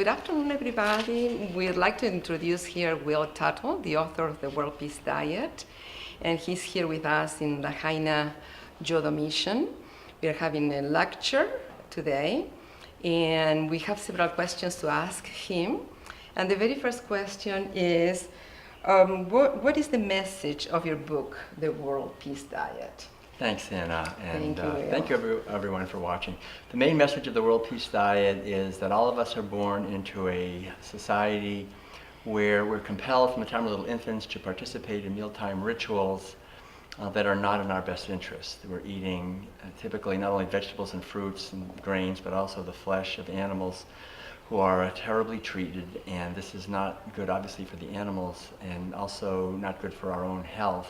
Good afternoon, everybody. We'd like to introduce here Will Tuttle, the author of the World Peace Diet, and he's here with us in Lahaina Jodo Mission. We're having a lecture today, and we have several questions to ask him. And the very first question is, what is the message of your book, The World Peace Diet? Thanks, Anna, and Thank you, everyone for watching. The main message of the World Peace Diet is that all of us are born into a society where we're compelled from the time we're little infants to participate in mealtime rituals that are not in our best interest. We're eating typically not only vegetables and fruits and grains, but also the flesh of animals who are terribly treated, and this is not good obviously for the animals and also not good for our own health,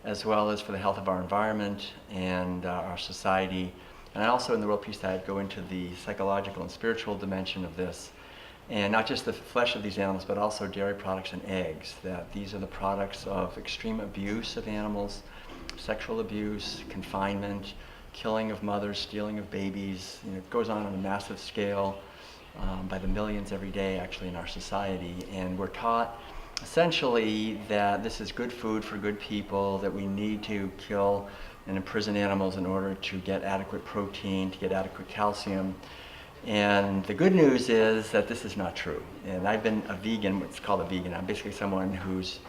as well as for the health of our environment and our society. And I also in the World Peace Diet go into the psychological and spiritual dimension of this, and not just the flesh of these animals, but also dairy products and eggs, that these are the products of extreme abuse of animals, sexual abuse, confinement, killing of mothers, stealing of babies. It goes on a massive scale by the millions every day actually in our society, and we're taught essentially that this is good food for good people, that we need to kill and imprison animals in order to get adequate protein, to get adequate calcium. And the good news is that this is not true. And I've been a vegan, what's called a vegan. I'm basically someone who's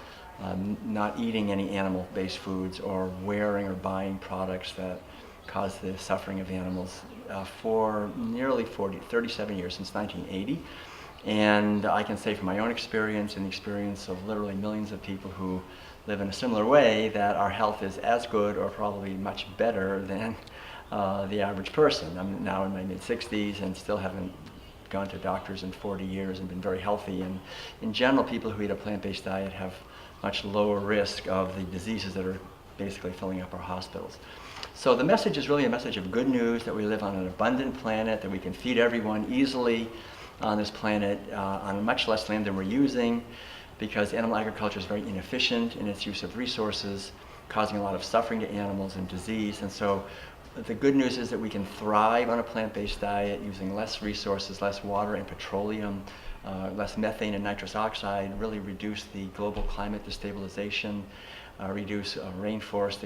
not eating any animal-based foods or wearing or buying products that cause the suffering of animals for nearly 37 years, since 1980. And I can say from my own experience and the experience of literally millions of people who live in a similar way that our health is as good or probably much better than the average person. I'm now in my mid-60s and still haven't gone to doctors in 40 years and been very healthy. And in general, people who eat a plant-based diet have much lower risk of the diseases that are basically filling up our hospitals. So the message is really a message of good news, that we live on an abundant planet, that we can feed everyone easily on this planet on much less land than we're using, because animal agriculture is very inefficient in its use of resources, causing a lot of suffering to animals and disease. And so the good news is that we can thrive on a plant-based diet using less resources, less water and petroleum, less methane and nitrous oxide, really reduce the global climate destabilization, reduce rainforest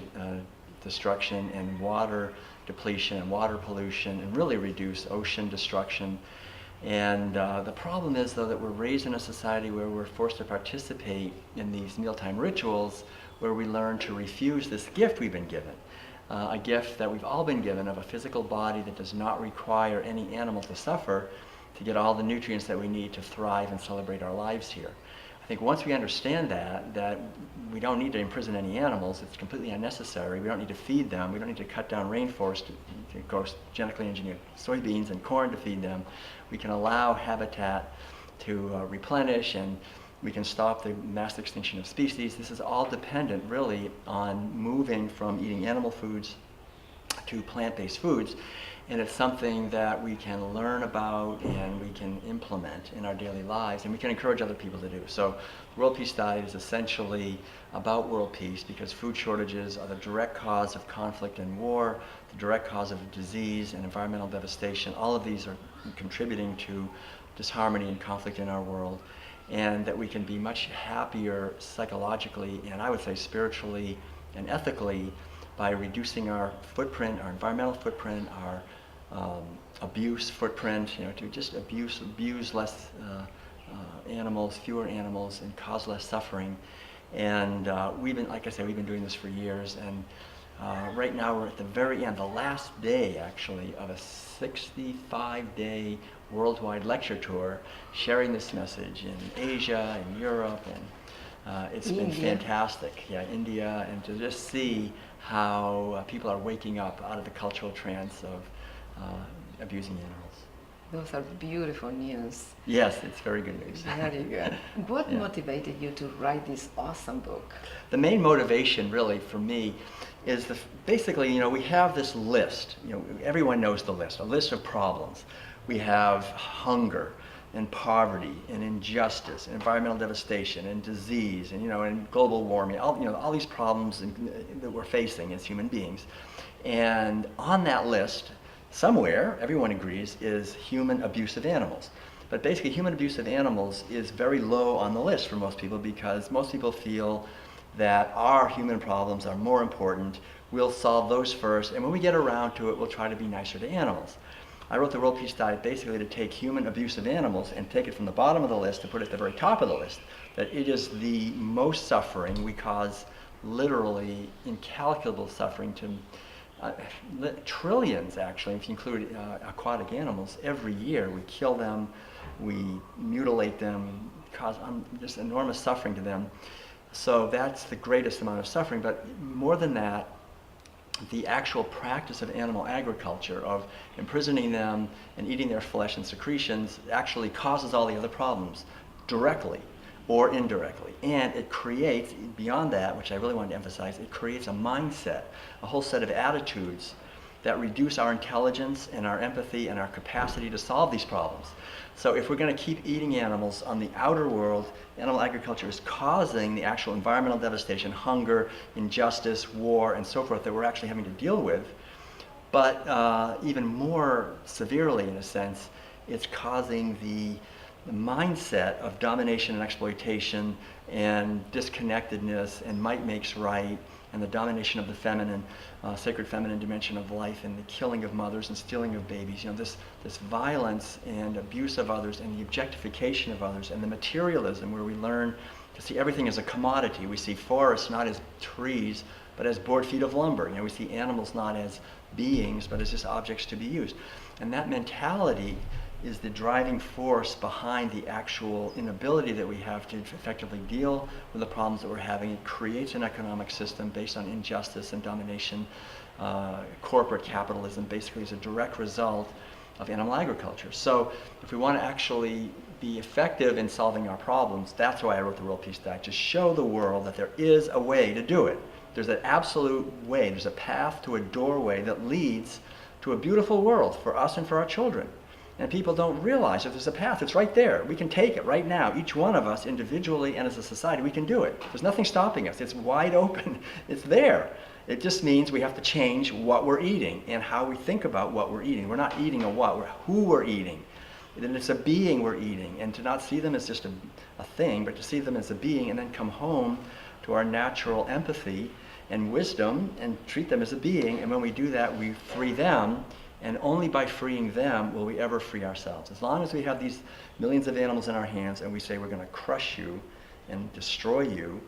destruction and water depletion and water pollution, and really reduce ocean destruction. And the problem is, though, that we're raised in a society where we're forced to participate in these mealtime rituals, where we learn to refuse this gift we've been given, a gift that we've all been given of a physical body that does not require any animal to suffer to get all the nutrients that we need to thrive and celebrate our lives here. I think once we understand that we don't need to imprison any animals, it's completely unnecessary, we don't need to feed them, we don't need to cut down rainforest to grow genetically engineered soybeans and corn to feed them, we can allow habitat to replenish, and we can stop the mass extinction of species. This is all dependent really on moving from eating animal foods to plant-based foods. And it's something that we can learn about and we can implement in our daily lives, and we can encourage other people to do. So the World Peace Diet is essentially about world peace, because food shortages are the direct cause of conflict and war, the direct cause of disease and environmental devastation. All of these are contributing to disharmony and conflict in our world, and that we can be much happier psychologically and I would say spiritually and ethically by reducing our footprint, our environmental footprint, our abuse footprint, to just abuse less animals, fewer animals, and cause less suffering. And we've been, like I said, we've been doing this for years, and right now we're at the very end, the last day actually of a 65-day worldwide lecture tour, sharing this message in Asia and Europe, and it's been fantastic. Yeah, India, and to just see how people are waking up out of the cultural trance of abusing animals. Those are beautiful news. Yes, it's very good news. Very good. What motivated you to write this awesome book? The main motivation really for me is basically, we have this list. Everyone knows the list, a list of problems. We have hunger and poverty and injustice, and environmental devastation and disease, and global warming, all these problems that we're facing as human beings. And on that list, somewhere, everyone agrees, is human abuse of animals. But basically, human abuse of animals is very low on the list for most people because most people feel that our human problems are more important. We'll solve those first, and when we get around to it, we'll try to be nicer to animals. I wrote the World Peace Diet basically to take human abuse of animals and take it from the bottom of the list and put it at the very top of the list. That it is the most suffering. We cause literally incalculable suffering to trillions, actually, if you include aquatic animals. Every year we kill them, we mutilate them, cause just enormous suffering to them. So that's the greatest amount of suffering. But more than that, the actual practice of animal agriculture, of imprisoning them and eating their flesh and secretions, actually causes all the other problems directly or indirectly. And it creates, beyond that, which I really wanted to emphasize, it creates a mindset, a whole set of attitudes that reduce our intelligence and our empathy and our capacity to solve these problems. So if we're going to keep eating animals on the outer world, animal agriculture is causing the actual environmental devastation, hunger, injustice, war, and so forth that we're actually having to deal with. But even more severely, in a sense, it's causing the mindset of domination and exploitation and disconnectedness and might makes right, and the domination of the feminine, sacred feminine dimension of life, and the killing of mothers and stealing of babies. You know, this violence and abuse of others and the objectification of others and the materialism where we learn to see everything as a commodity. We see forests not as trees, but as board feet of lumber. You know, we see animals not as beings, but as just objects to be used. And that mentality is the driving force behind the actual inability that we have to effectively deal with the problems that we're having. It creates an economic system based on injustice and domination. Corporate capitalism basically is a direct result of animal agriculture. So if we want to actually be effective in solving our problems, that's why I wrote the World Peace Diet, to show the world that there is a way to do it. There's an absolute way, there's a path to a doorway that leads to a beautiful world for us and for our children. And people don't realize that there's a path. It's right there. We can take it right now. Each one of us, individually and as a society, we can do it. There's nothing stopping us. It's wide open. It's there. It just means we have to change what we're eating and how we think about what we're eating. We're not eating a what, we're who we're eating. That it's a being we're eating. And to not see them as just a thing, but to see them as a being and then come home to our natural empathy and wisdom and treat them as a being. And when we do that, we free them. And only by freeing them will we ever free ourselves. As long as we have these millions of animals in our hands and we say we're going to crush you and destroy you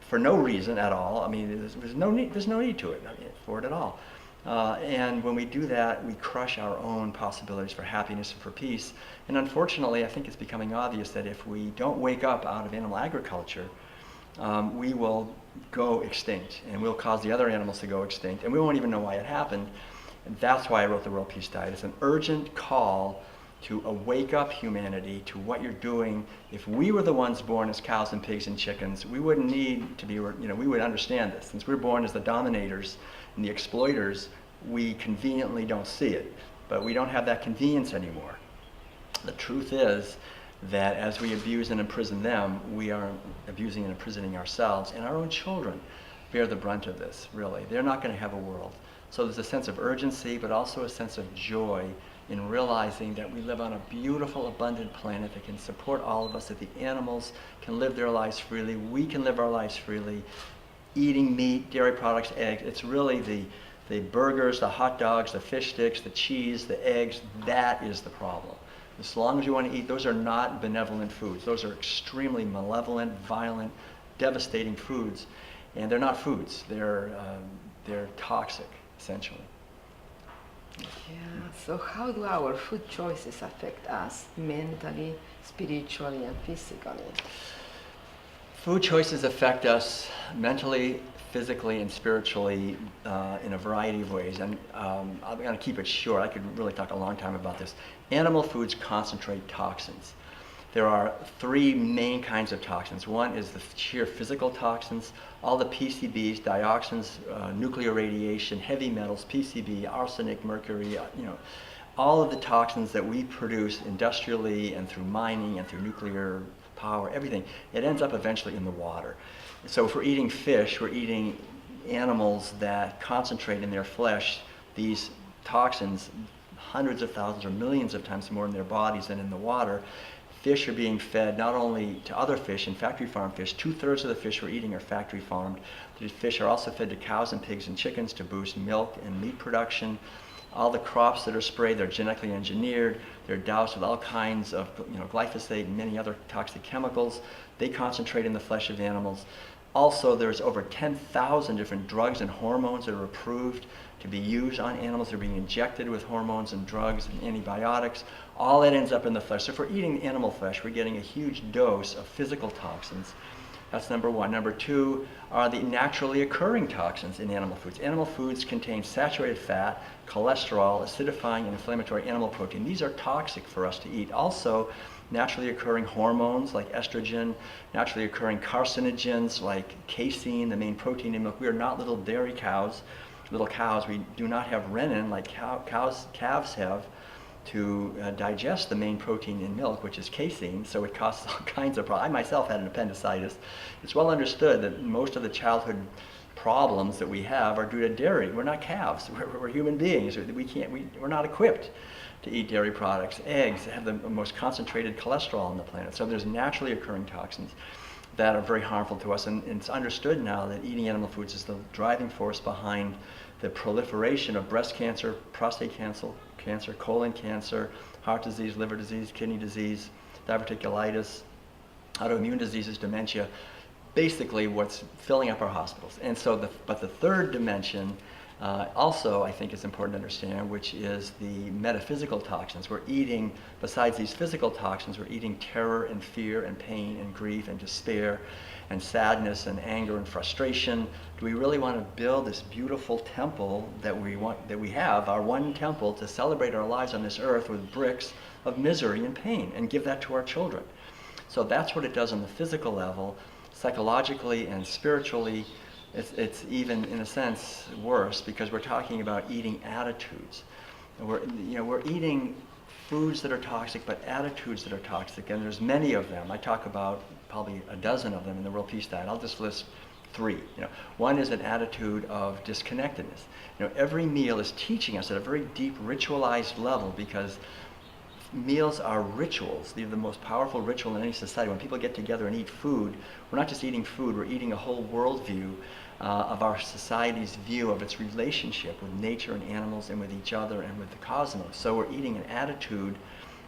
for no reason at all. I mean, there's no need to it for it at all. And when we do that, we crush our own possibilities for happiness and for peace. And unfortunately, I think it's becoming obvious that if we don't wake up out of animal agriculture, we will go extinct, and we'll cause the other animals to go extinct, and we won't even know why it happened. And that's why I wrote the World Peace Diet. It's an urgent call to awake up humanity to what you're doing. If we were the ones born as cows and pigs and chickens, we wouldn't need to be, we would understand this. Since we're born as the dominators and the exploiters, we conveniently don't see it. But we don't have that convenience anymore. The truth is that as we abuse and imprison them, we are abusing and imprisoning ourselves, and our own children bear the brunt of this, really. They're not going to have a world. So there's a sense of urgency, but also a sense of joy in realizing that we live on a beautiful, abundant planet that can support all of us, that the animals can live their lives freely, we can live our lives freely, eating meat, dairy products, eggs. It's really the burgers, the hot dogs, the fish sticks, the cheese, the eggs. That is the problem. As long as you want to eat, those are not benevolent foods. Those are extremely malevolent, violent, devastating foods. And they're not foods. They're toxic, essentially. Yeah, so how do our food choices affect us mentally, spiritually, and physically? Food choices affect us mentally, physically, and spiritually in a variety of ways. And I'm going to keep it short. I could really talk a long time about this. Animal foods concentrate toxins. There are three main kinds of toxins. One is the sheer physical toxins, all the PCBs, dioxins, nuclear radiation, heavy metals, PCB, arsenic, mercury, all of the toxins that we produce industrially and through mining and through nuclear power, everything. It ends up eventually in the water. So if we're eating fish, we're eating animals that concentrate in their flesh these toxins hundreds of thousands or millions of times more in their bodies than in the water. Fish are being fed not only to other fish and factory farmed fish. 2/3 of the fish we're eating are factory farmed. The fish are also fed to cows and pigs and chickens to boost milk and meat production. All the crops that are sprayed, they're genetically engineered. They're doused with all kinds of glyphosate and many other toxic chemicals. They concentrate in the flesh of animals. Also, there's over 10,000 different drugs and hormones that are approved to be used on animals. They're being injected with hormones and drugs and antibiotics. All that ends up in the flesh. So if we're eating animal flesh, we're getting a huge dose of physical toxins. That's number one. Number two are the naturally occurring toxins in animal foods. Animal foods contain saturated fat, cholesterol, acidifying, and inflammatory animal protein. These are toxic for us to eat. Also, naturally occurring hormones like estrogen, naturally occurring carcinogens like casein, the main protein in milk. We are not little dairy cows. Little cows, we do not have renin like calves have to digest the main protein in milk, which is casein, so it causes all kinds of problems. I myself had an appendicitis. It's well understood that most of the childhood problems that we have are due to dairy. We're not calves, we're human beings. We're not equipped to eat dairy products. Eggs have the most concentrated cholesterol on the planet, so there's naturally occurring toxins that are very harmful to us, and it's understood now that eating animal foods is the driving force behind the proliferation of breast cancer, prostate cancer, colon cancer, heart disease, liver disease, kidney disease, diverticulitis, autoimmune diseases, dementia, basically what's filling up our hospitals. And so, but the third dimension also I think is important to understand, which is the metaphysical toxins. We're eating, besides these physical toxins, we're eating terror and fear and pain and grief and despair and sadness and anger and frustration. Do we really want to build this beautiful temple that we have, our one temple, to celebrate our lives on this earth with bricks of misery and pain and give that to our children? So that's what it does on the physical level. Psychologically and spiritually, it's even, in a sense, worse, because we're talking about eating attitudes. We're eating foods that are toxic, but attitudes that are toxic, and there's many of them. I talk about probably a dozen of them in the World Peace Diet. I'll just list three. One is an attitude of disconnectedness. Every meal is teaching us at a very deep ritualized level, because meals are rituals. They're the most powerful ritual in any society. When people get together and eat food, we're not just eating food, we're eating a whole worldview of our society's view of its relationship with nature and animals and with each other and with the cosmos. So we're eating an attitude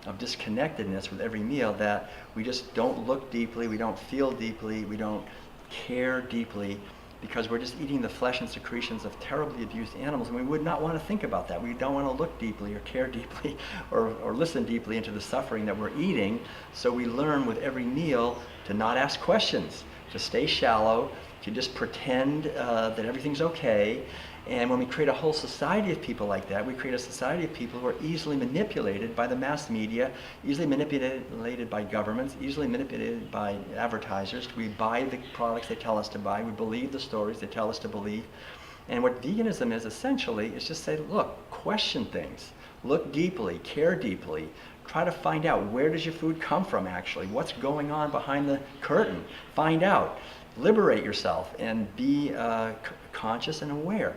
of disconnectedness with every meal, that we just don't look deeply, we don't feel deeply, we don't care deeply, because we're just eating the flesh and secretions of terribly abused animals, and we would not want to think about that. We don't want to look deeply or care deeply or listen deeply into the suffering that we're eating. So we learn with every meal to not ask questions, to stay shallow, to just pretend that everything's okay. And when we create a whole society of people like that, we create a society of people who are easily manipulated by the mass media, easily manipulated by governments, easily manipulated by advertisers. We buy the products they tell us to buy. We believe the stories they tell us to believe. And what veganism is essentially is just say, look, question things, look deeply, care deeply, try to find out, where does your food come from actually? What's going on behind the curtain? Find out. Liberate yourself and be conscious and aware.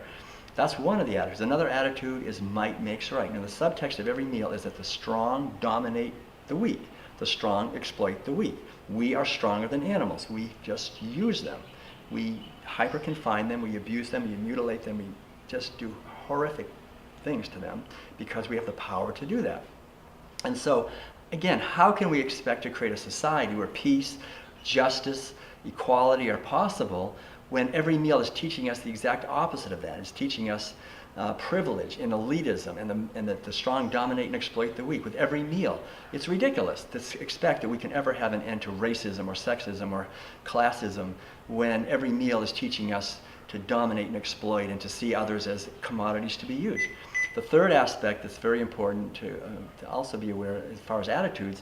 That's one of the attitudes. Another attitude is might makes right. Now, the subtext of every meal is that the strong dominate the weak. The strong exploit the weak. We are stronger than animals. We just use them. We hyper-confine them, we abuse them, we mutilate them, we just do horrific things to them because we have the power to do that. And so, again, how can we expect to create a society where peace, justice, equality are possible when every meal is teaching us the exact opposite of that? It's teaching us privilege and elitism, and that the strong dominate and exploit the weak with every meal. It's ridiculous to expect that we can ever have an end to racism or sexism or classism when every meal is teaching us to dominate and exploit and to see others as commodities to be used. The third aspect that's very important to also be aware as far as attitudes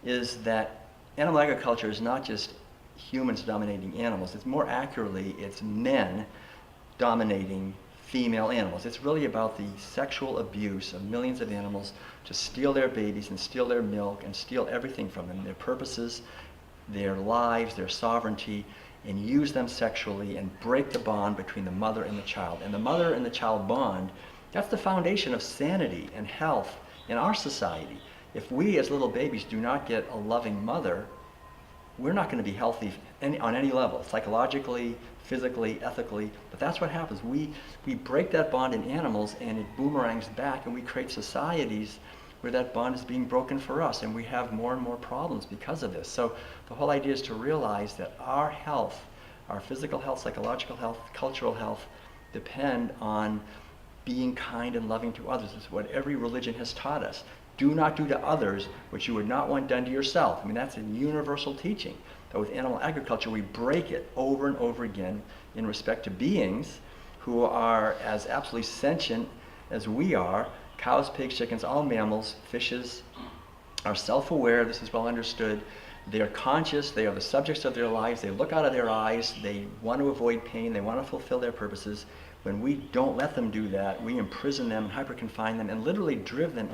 is that animal agriculture is not just humans dominating animals. It's more accurately, it's men dominating female animals. It's really about the sexual abuse of millions of animals to steal their babies and steal their milk and steal everything from them, their purposes, their lives, their sovereignty, and use them sexually and break the bond between the mother and the child. And the mother and the child bond That's the foundation of sanity and health in our society. If we as little babies do not get a loving mother, we're not going to be healthy on any level, psychologically, physically, ethically. But that's what happens. We break that bond in animals, and it boomerangs back, and we create societies where that bond is being broken for us, and we have more and more problems because of this. So the whole idea is to realize that our health, our physical health, psychological health, cultural health, depend on being kind and loving to others. It's what every religion has taught us. Do not do to others what you would not want done to yourself. I mean, that's a universal teaching. But with animal agriculture, we break it over and over again in respect to beings who are as absolutely sentient as we are. Cows, pigs, chickens, all mammals, fishes are self-aware. This is well understood. They are conscious. They are the subjects of their lives. They look out of their eyes. They want to avoid pain. They want to fulfill their purposes. When we don't let them do that, we imprison them, hyper-confine them, and literally drive them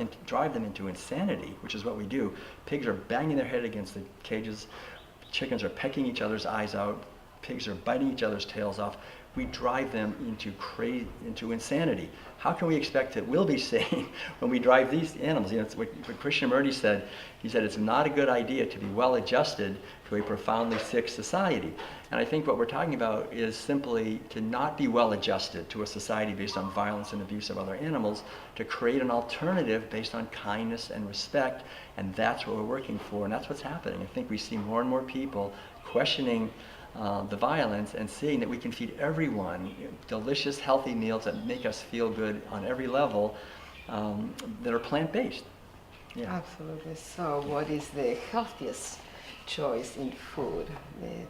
into insanity, which is what we do. Pigs are banging their head against the cages. Chickens are pecking each other's eyes out. Pigs are biting each other's tails off. We drive them into insanity. How can we expect that we'll be sane when we drive these animals? You know, it's what Krishnamurti said. He said it's not a good idea to be well adjusted to a profoundly sick society. And I think what we're talking about is simply to not be well adjusted to a society based on violence and abuse of other animals, to create an alternative based on kindness and respect, and that's what we're working for, and that's what's happening. I think we see more and more people questioning the violence and seeing that we can feed everyone delicious, healthy meals that make us feel good on every level that are plant-based. Yeah. Absolutely. So what is the healthiest choice in food,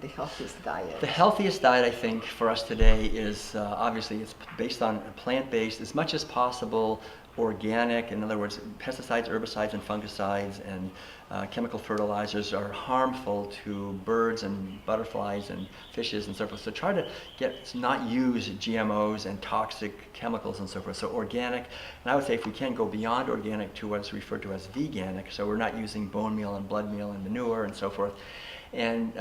the healthiest diet? The healthiest diet, I think, for us today is obviously it's based on plant-based, as much as possible organic. In other words, pesticides, herbicides, and fungicides and chemical fertilizers are harmful to birds and butterflies and fishes and so forth. So try to not use GMOs and toxic chemicals and so forth. So organic, and I would say if we can go beyond organic to what's referred to as veganic, so we're not using bone meal and blood meal and manure and so forth. And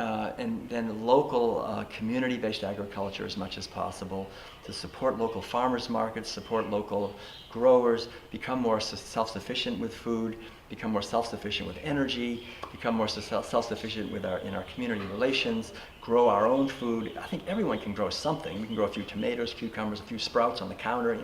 then local community-based agriculture as much as possible, to support local farmers markets, support local growers, become more self-sufficient with food, become more self-sufficient with energy, become more self-sufficient in our community relations, grow our own food. I think everyone can grow something. We can grow a few tomatoes, cucumbers, a few sprouts on the counter,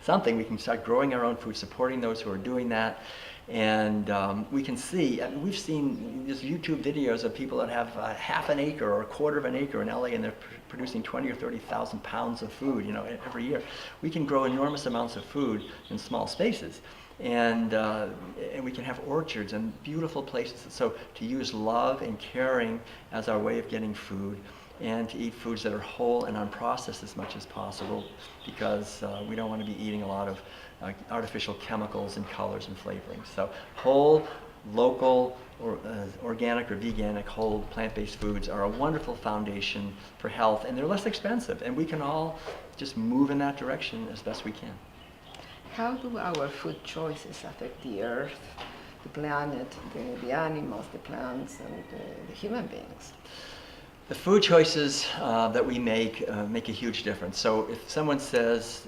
something. We can start growing our own food, supporting those who are doing that. And we can see, we've seen these YouTube videos of people that have half an acre or a quarter of an acre in LA, and they're producing 20 or 30,000 pounds of food, every year. We can grow enormous amounts of food in small spaces. And we can have orchards and beautiful places. So to use love and caring as our way of getting food, and to eat foods that are whole and unprocessed as much as possible, because we don't want to be eating a lot of artificial chemicals and colors and flavorings. So whole, local, or organic or veganic, whole plant-based foods are a wonderful foundation for health, and they're less expensive, and we can all just move in that direction as best we can. How do our food choices affect the earth, the planet, the animals, the plants, and the human beings? The food choices that we make a huge difference. So if someone says,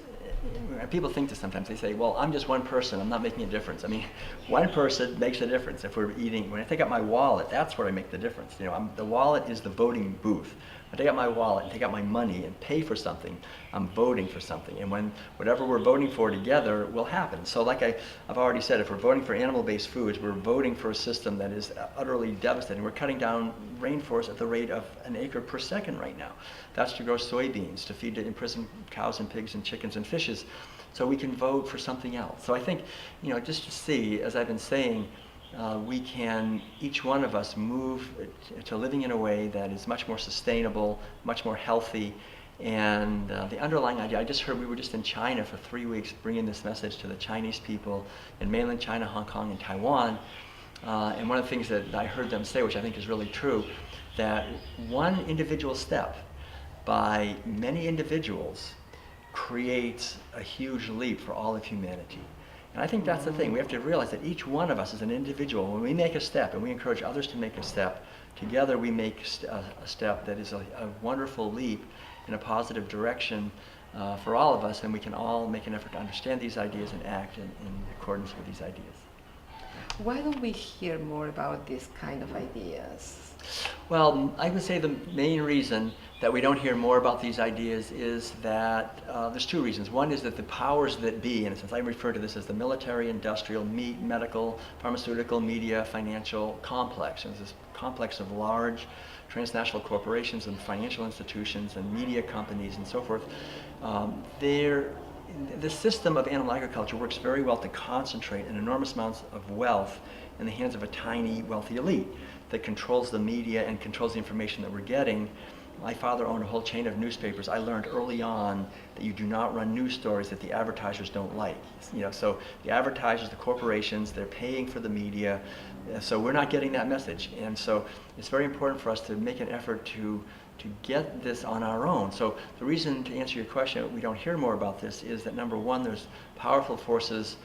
people think this sometimes, they say, well, I'm just one person, I'm not making a difference. I mean, one person makes a difference. If we're eating, when I take out my wallet, that's where I make the difference. The wallet is the voting booth. I take out my wallet and take out my money and pay for something, I'm voting for something. And when whatever we're voting for together will happen. So like I've already said, if we're voting for animal-based foods, we're voting for a system that is utterly devastating. We're cutting down rainforests at the rate of an acre per second right now. That's to grow soybeans, to feed imprisoned cows and pigs and chickens and fishes. So we can vote for something else. So I think, just to see, as I've been saying, we can, each one of us, move to living in a way that is much more sustainable, much more healthy. And the underlying idea, I just heard, we were just in China for 3 weeks bringing this message to the Chinese people in mainland China, Hong Kong, and Taiwan. And one of the things that I heard them say, which I think is really true, that one individual step by many individuals creates a huge leap for all of humanity. And I think that's the thing. We have to realize that each one of us is an individual. When we make a step and we encourage others to make a step, together we make a step that is a wonderful leap in a positive direction for all of us, and we can all make an effort to understand these ideas and act in accordance with these ideas. Why don't we hear more about these kind of ideas? Well, I would say the main reason that we don't hear more about these ideas is that there's two reasons. One is that the powers that be, in a sense, I refer to this as the military, industrial, medical, pharmaceutical, media, financial complex. And it's this complex of large transnational corporations and financial institutions and media companies and so forth. The system of animal agriculture works very well to concentrate an enormous amounts of wealth in the hands of a tiny, wealthy elite that controls the media and controls the information that we're getting. My father owned a whole chain of newspapers. I learned early on that you do not run news stories that the advertisers don't like. So the advertisers, the corporations, they're paying for the media, so we're not getting that message. And so it's very important for us to make an effort to get this on our own. So the reason, to answer your question, we don't hear more about this is that, number one, there's powerful forces,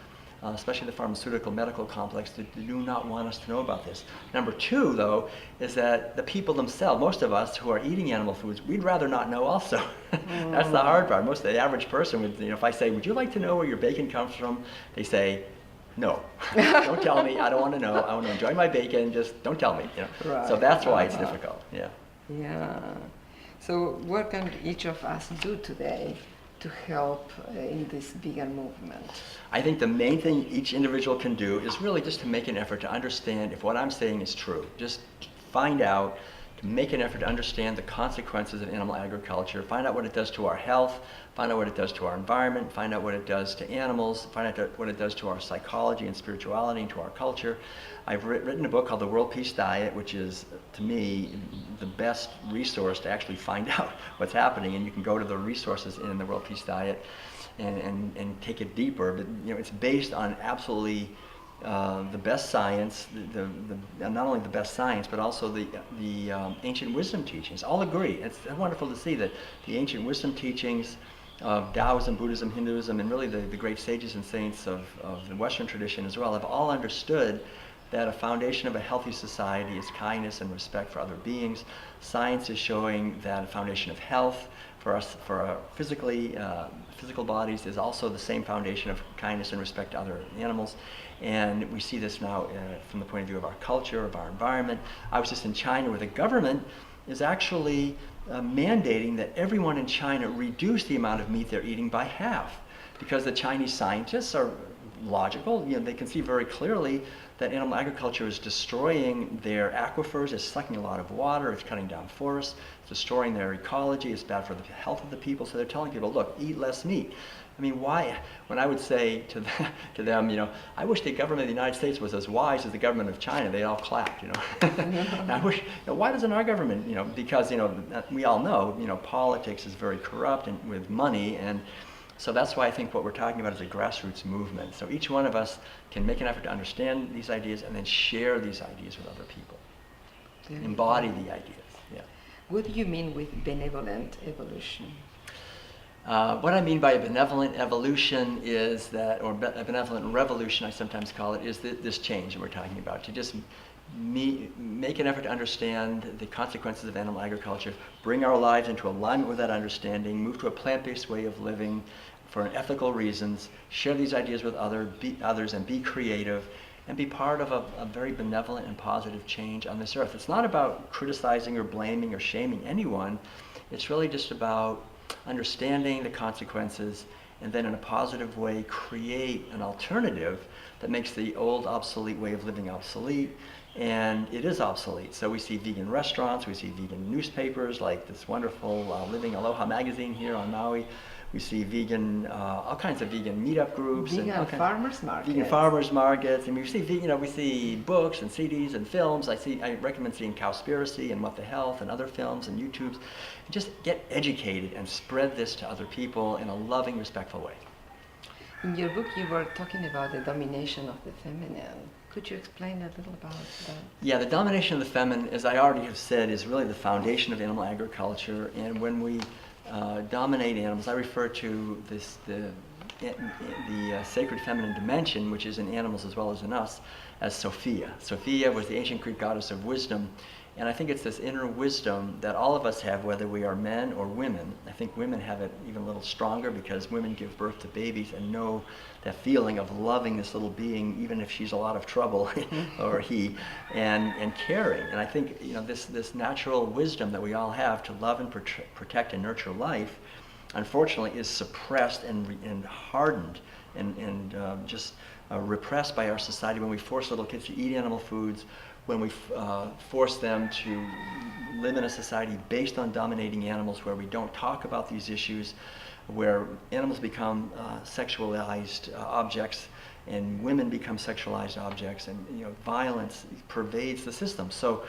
especially the pharmaceutical medical complex, that do not want us to know about this. Number two, though, is that the people themselves, most of us who are eating animal foods, we'd rather not know also. That's the hard part. Most of the average person would, if I say, would you like to know where your bacon comes from? They say, no. Don't tell me. I don't want to know. I want to enjoy my bacon. Just don't tell me. Right. So that's why it's difficult. Yeah. Yeah. So what can each of us do today to help in this vegan movement? I think the main thing each individual can do is really just to make an effort to understand if what I'm saying is true. Just find out, to make an effort to understand the consequences of animal agriculture, find out what it does to our health, find out what it does to our environment, find out what it does to animals, find out what it does to our psychology and spirituality and to our culture. I've written a book called The World Peace Diet, which is, to me, the best resource to actually find out what's happening. And you can go to the resources in The World Peace Diet and take it deeper. But it's based on absolutely the best science, not only the best science, but also the ancient wisdom teachings. All agree. It's wonderful to see that the ancient wisdom teachings of Taoism, Buddhism, Hinduism, and really the great sages and saints of the Western tradition as well have all understood that a foundation of a healthy society is kindness and respect for other beings. Science is showing that a foundation of health for us, for our physical bodies, is also the same foundation of kindness and respect to other animals. And we see this now from the point of view of our culture, of our environment. I was just in China, where the government is actually mandating that everyone in China reduce the amount of meat they're eating by half, because the Chinese scientists are logical. They can see very clearly that animal agriculture is destroying their aquifers, it's sucking a lot of water, it's cutting down forests, it's destroying their ecology, it's bad for the health of the people. So they're telling people, look, eat less meat. I mean, why? When I would say to them, I wish the government of the United States was as wise as the government of China, they all clapped, And I wish, why doesn't our government, because, we all know, politics is very corrupt and with money, and so that's why I think what we're talking about is a grassroots movement. So each one of us can make an effort to understand these ideas and then share these ideas with other people. Embody the ideas, yeah. What do you mean with benevolent evolution? What I mean by a benevolent evolution is that, or a benevolent revolution I sometimes call it, is this change that we're talking about. To just make an effort to understand the consequences of animal agriculture, bring our lives into alignment with that understanding, move to a plant-based way of living for ethical reasons, share these ideas with others and be creative, and be part of a very benevolent and positive change on this earth. It's not about criticizing or blaming or shaming anyone. It's really just about understanding the consequences and then in a positive way create an alternative that makes the old obsolete way of living obsolete. And it is obsolete. So we see vegan restaurants, we see vegan newspapers like this wonderful Living Aloha magazine here on Maui. We see vegan, all kinds of vegan meetup groups. Vegan farmers markets. Vegan farmers markets. And we see, we see books and CDs and films. I recommend seeing Cowspiracy and What the Health and other films and YouTubes. And just get educated and spread this to other people in a loving, respectful way. In your book, you were talking about the domination of the feminine. Could you explain a little about that? Yeah, the domination of the feminine, as I already have said, is really the foundation of animal agriculture. And when we dominate animals, I refer to this the sacred feminine dimension, which is in animals as well as in us, as Sophia. Sophia was the ancient Greek goddess of wisdom, And I think it's this inner wisdom that all of us have, whether we are men or women. I think women have it even a little stronger because women give birth to babies and know that feeling of loving this little being, even if she's a lot of trouble, or he, and caring. And I think, you know, this natural wisdom that we all have to love and protect and nurture life, unfortunately, is suppressed and hardened and just repressed by our society when we force little kids to eat animal foods, when we force them to live in a society based on dominating animals, where we don't talk about these issues, where animals become sexualized objects and women become sexualized objects, and you know, violence pervades the system. So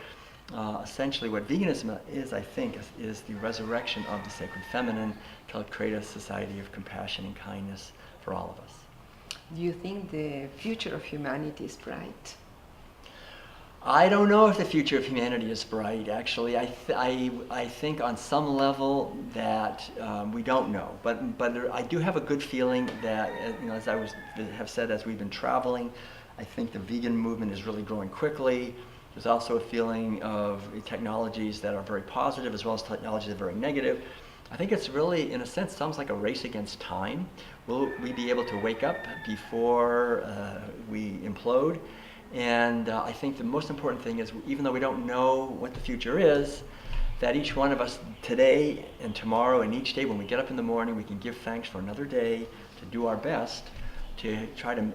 essentially what veganism is, I think, is the resurrection of the sacred feminine to create a society of compassion and kindness for all of us. Do you think the future of humanity is bright? I don't know if the future of humanity is bright, actually. I think on some level that we don't know. But I do have a good feeling that, you know, as I have said, as we've been traveling, I think the vegan movement is really growing quickly. There's also a feeling of technologies that are very positive as well as technologies that are very negative. I think it's really, in a sense, sounds like a race against time. Will we be able to wake up before we implode? And I think the most important thing is, even though we don't know what the future is, that each one of us today and tomorrow and each day when we get up in the morning, we can give thanks for another day, to do our best, to try to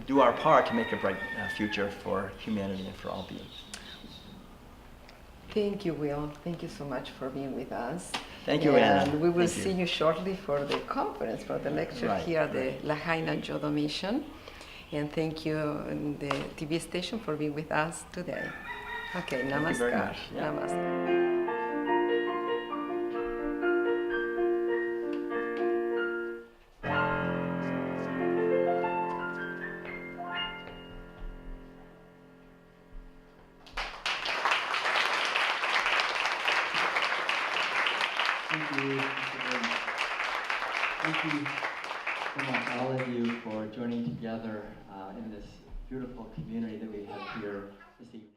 do our part to make a bright future for humanity and for all beings. Thank you, Will. Thank you so much for being with us. Thank you, Anna. And we will Thank see you shortly for the conference, for the lecture here at the Lahaina Jodo Mission. And thank you, the TV station, for being with us today. Okay, namaskar. Thank you very much. Yeah. Namaskar. Thank you. Thank you so much, all of you, for joining together in this beautiful community that we have here this evening.